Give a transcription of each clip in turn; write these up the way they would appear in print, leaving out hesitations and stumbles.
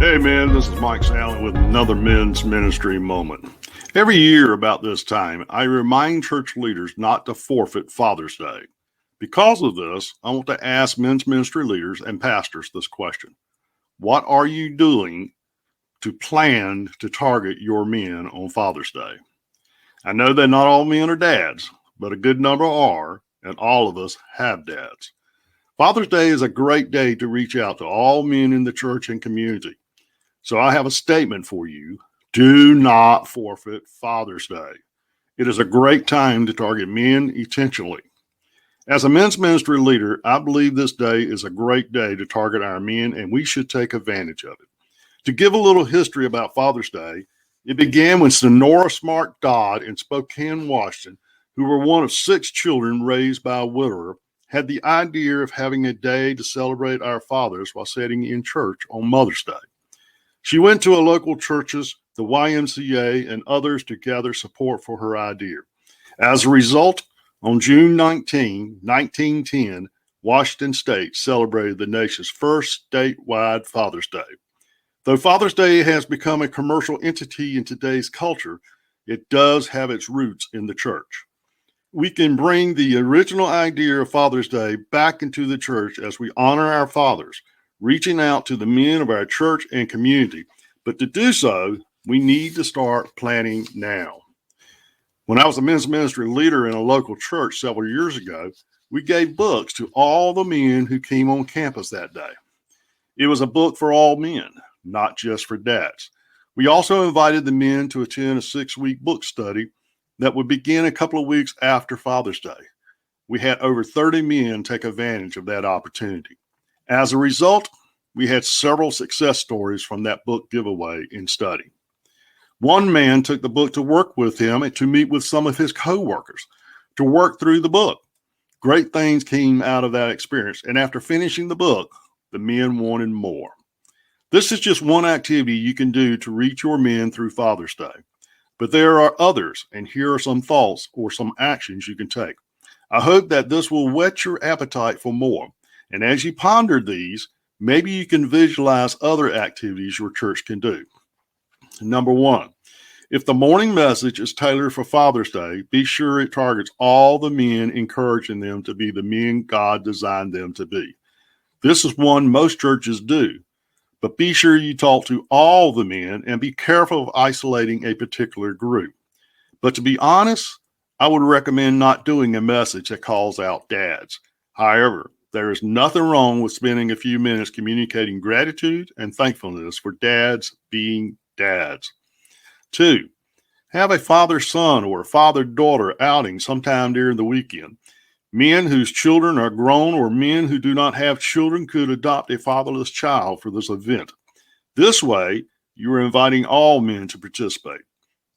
Hey man, this is Mike Salley with another men's ministry moment. Every year about this time, I remind church leaders not to forfeit Father's Day. Because of this, I want to ask men's ministry leaders and pastors this question. What are you doing to plan to target your men on Father's Day? I know that not all men are dads, but a good number are, and all of us have dads. Father's Day is a great day to reach out to all men in the church and community. So I have a statement for you. Do not forfeit Father's Day. It is a great time to target men intentionally. As a men's ministry leader, I believe this day is a great day to target our men, and we should take advantage of it. To give a little history about Father's Day, it began when Sonora Smart Dodd in Spokane, Washington, who were one of 6 children raised by a widower, had the idea of having a day to celebrate our fathers while sitting in church on Mother's Day. She went to a local churches, the YMCA, and others to gather support for her idea. As a result, on June 19, 1910, Washington State celebrated the nation's first statewide Father's Day. Though Father's Day has become a commercial entity in today's culture, it does have its roots in the church. We can bring the original idea of Father's Day back into the church as we honor our fathers, reaching out to the men of our church and community. But to do so, we need to start planning now. When I was a men's ministry leader in a local church several years ago, we gave books to all the men who came on campus that day. It was a book for all men, not just for dads. We also invited the men to attend a 6-week book study that would begin a couple of weeks after Father's Day. We had over 30 men take advantage of that opportunity. As a result, we had several success stories from that book giveaway in study. One man took the book to work with him and to meet with some of his co-workers to work through the book. Great things came out of that experience, and after finishing the book, the men wanted more. This is just one activity you can do to reach your men through Father's Day, but there are others, and here are some thoughts or some actions you can take. I hope that this will whet your appetite for more. And as you ponder these, maybe you can visualize other activities your church can do. Number 1, if the morning message is tailored for Father's Day, be sure it targets all the men, encouraging them to be the men God designed them to be. This is one most churches do, but be sure you talk to all the men and be careful of isolating a particular group. But to be honest, I would recommend not doing a message that calls out dads. However, there is nothing wrong with spending a few minutes communicating gratitude and thankfulness for dads being dads. 2, have a father-son or father-daughter outing sometime during the weekend. Men whose children are grown or men who do not have children could adopt a fatherless child for this event. This way, you are inviting all men to participate.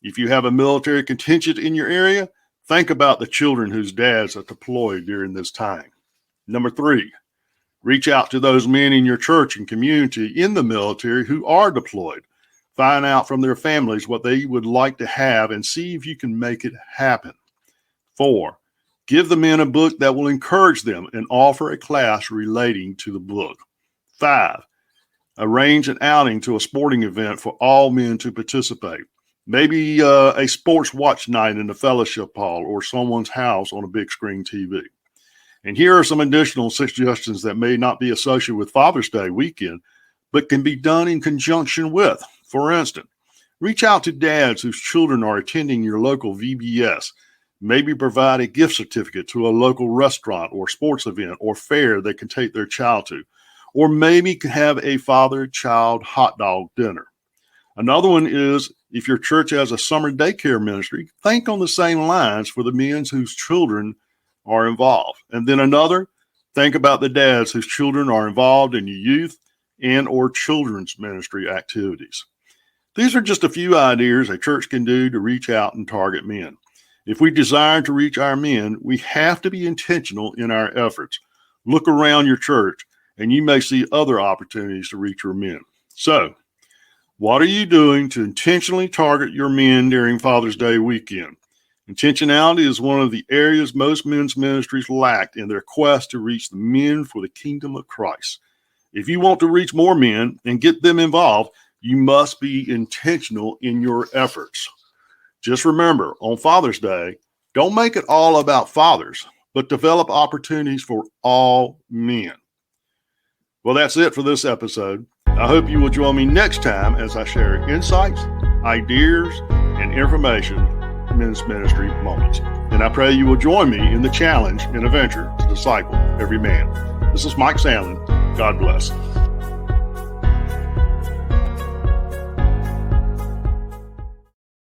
If you have a military contingent in your area, think about the children whose dads are deployed during this time. Number 3, reach out to those men in your church and community in the military who are deployed. Find out from their families what they would like to have and see if you can make it happen. 4, give the men a book that will encourage them and offer a class relating to the book. 5, arrange an outing to a sporting event for all men to participate. Maybe a sports watch night in the fellowship hall or someone's house on a big screen TV. And here are some additional suggestions that may not be associated with Father's Day weekend, but can be done in conjunction with. For instance, reach out to dads whose children are attending your local VBS. Maybe provide a gift certificate to a local restaurant or sports event or fair they can take their child to. Or maybe have a father-child hot dog dinner. Another one is, if your church has a summer daycare ministry, think on the same lines for the men whose children are involved. And then another, think about the dads whose children are involved in your youth and or children's ministry activities. These are just a few ideas a church can do to reach out and target men. If we desire to reach our men, we have to be intentional in our efforts. Look around your church and you may see other opportunities to reach your men. So, what are you doing to intentionally target your men during Father's Day weekend? Intentionality is one of the areas most men's ministries lacked in their quest to reach the men for the kingdom of Christ. If you want to reach more men and get them involved, you must be intentional in your efforts. Just remember, on Father's Day, don't make it all about fathers, but develop opportunities for all men. Well, that's it for this episode. I hope you will join me next time as I share insights, ideas, and information in men's ministry moments. And I pray you will join me in the challenge and adventure to disciple every man. This is Mike Sandlin. God bless.